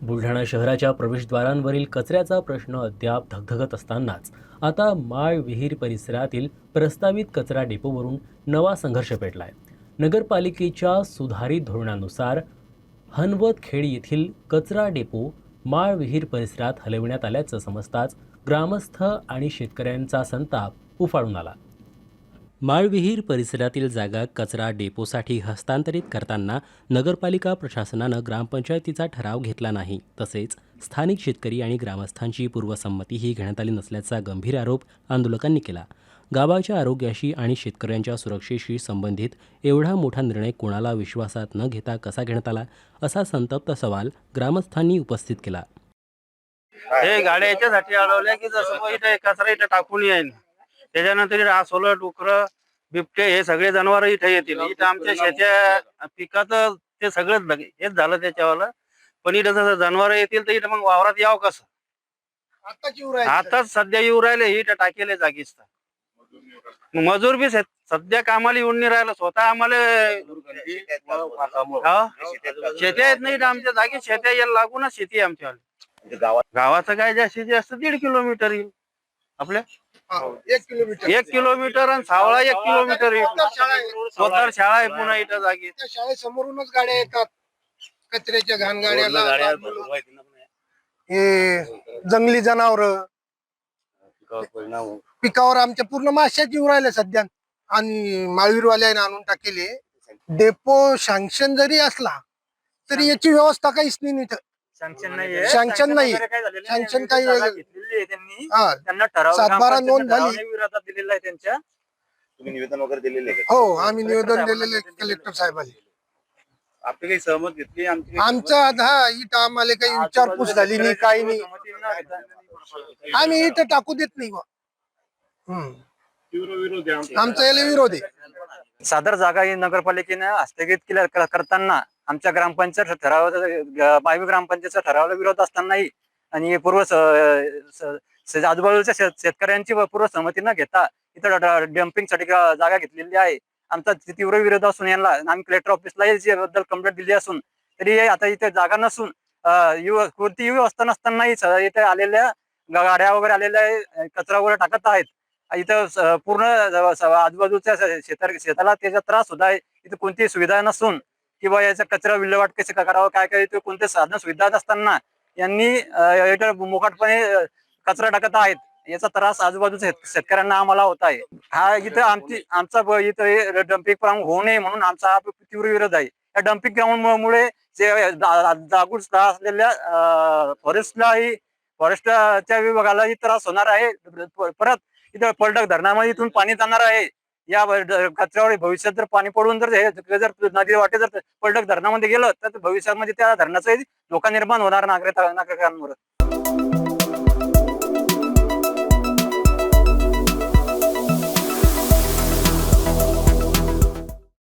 बुलढाणा शहराच्या प्रवेशद्वारांवरील कचऱ्याचा प्रश्न अद्याप धगधगत असतानाच आता माळ विहीर परिसरातील प्रस्तावित कचरा डेपोवरून नवा संघर्ष पेटलाय. नगरपालिकेच्या सुधारित धोरणानुसार हनवतखेड येथील कचरा डेपो माळ विहीर परिसरात हलविण्यात आल्याचं समजताच ग्रामस्थ आणि शेतकऱ्यांचा संताप उफाळून आला. माळविहीर परिसरातील जागा कचरा डेपोसाठी हस्तांतरित करताना नगरपालिका प्रशासनानं ग्रामपंचायतीचा ठराव घेतला नाही, तसेच स्थानिक शेतकरी आणि ग्रामस्थांची पूर्वसंमतीही घेण्यात आली नसल्याचा गंभीर आरोप आंदोलकांनी केला. गावाच्या आरोग्याशी आणि शेतकऱ्यांच्या सुरक्षेशी संबंधित एवढा मोठा निर्णय कोणाला विश्वासात न घेता कसा घेण्यात आला, असा संतप्त सवाल ग्रामस्थांनी उपस्थित केला. हे गाड्या याच्यासाठी अडवल्या की जसं इथे कचरा इथे टाकून येईल, त्याच्यानंतर आसोलं डुकर बिबटे हे सगळे जनावर इथे येतील. इथं आमच्या शेत्या पिकाचं ते सगळंच हेच झालं त्याच्यावाला. पण इथं जसं जनावर येतील तर इथं मग वावरात यावं कसं? आताच सध्या येऊ राहिले इथं टाकेले जागीच. मजूर बी सध्या कामाला येऊन नाही राहिलं. स्वतः आम्हाला शेत्या येत नाही आमच्या जागी. शेत्या यायला लागूनच शेती आहे आमच्या. गावाचं काय जास्तीत जास्त 1.5 किलोमीटर येईल आपल्या. 1 किलोमीटर आणि सावळा 1 किलोमीटर येईल. स्वतः शाळा आहे पुन्हा इथं जागी. शाळेसमोरूनच गाड्या येतात कचऱ्याच्या घाण गाड्याला. हे जंगली जनावर पिकावर आमच्या पूर्ण माश्याच येऊ राहिल्या सध्या. आणि माळवीरवाल्याने आणून टाकेले. डेपो सँक्शन जरी असला तरी याची व्यवस्था काहीच नाही इथं. सँक्शन नाही. सँक्शन काही सातबारा नोंद झाली. तुम्ही निवेदन वगैरे दिलेले आहे? हो, आम्ही निवेदन दिलेले कलेक्टर साहेबांनी. आपली काही सहमत घेतली? आमचा इथं आम्हाला काही विचारपूस झाली नाही, काही नाही. आम्ही इथं टाकू देत नाही. आमचा याला विरोध आहे. सादर जागा ही नगरपालिकेने हस्तगीत करताना आमच्या ग्रामपंचायत ठरावाचा माळवी ग्रामपंचायतचा ठरावाला विरोध असतानाही आणि आजूबाजूच्या शेतकऱ्यांची पूर्व सहमती न घेता इथं डम्पिंग साठी जागा घेतलेली आहे. आमचा तीव्र विरोध असून यांना आम्ही कलेक्टर ऑफिसला याबद्दल कंप्लेंट दिली असून तरी आता इथे जागा नसून कोणती व्यवस्था नसतानाही इथे आलेल्या गाड्या वगैरे आलेल्या कचरा वगैरे टाकत आहेत. इथं पूर्ण आजूबाजूच्या शेताला त्याचा त्रास होत आहे. इथे कोणतीही सुविधा नसून किंवा याचा कचरा विल्हेवाट कसे करावं काय काय ते कोणते साधन सुविधा नसताना यांनी मोकाटपणे कचरा टाकत आहेत. याचा त्रास आजूबाजूच्या शेतकऱ्यांना आम्हाला होत आहे. हा इथं आमचा इथं डम्पिंग ग्राउंड होऊ नये म्हणून आमचा हा तीव्र विरोध आहे. या डम्पिंग ग्राउंड मुळे जागून असलेल्या फॉरेस्टच्या विभागालाही त्रास होणार आहे. परत इथं पलटक धरणामध्ये इथून पाणी जाणार आहे. या कचऱ्यावर भविष्यात जर पाणी पडून जर नदी वाटे जर पलटक धरणामध्ये गेलं तर भविष्यामध्ये त्या धरणाचाही धोका निर्माण होणार नागरिकांवर.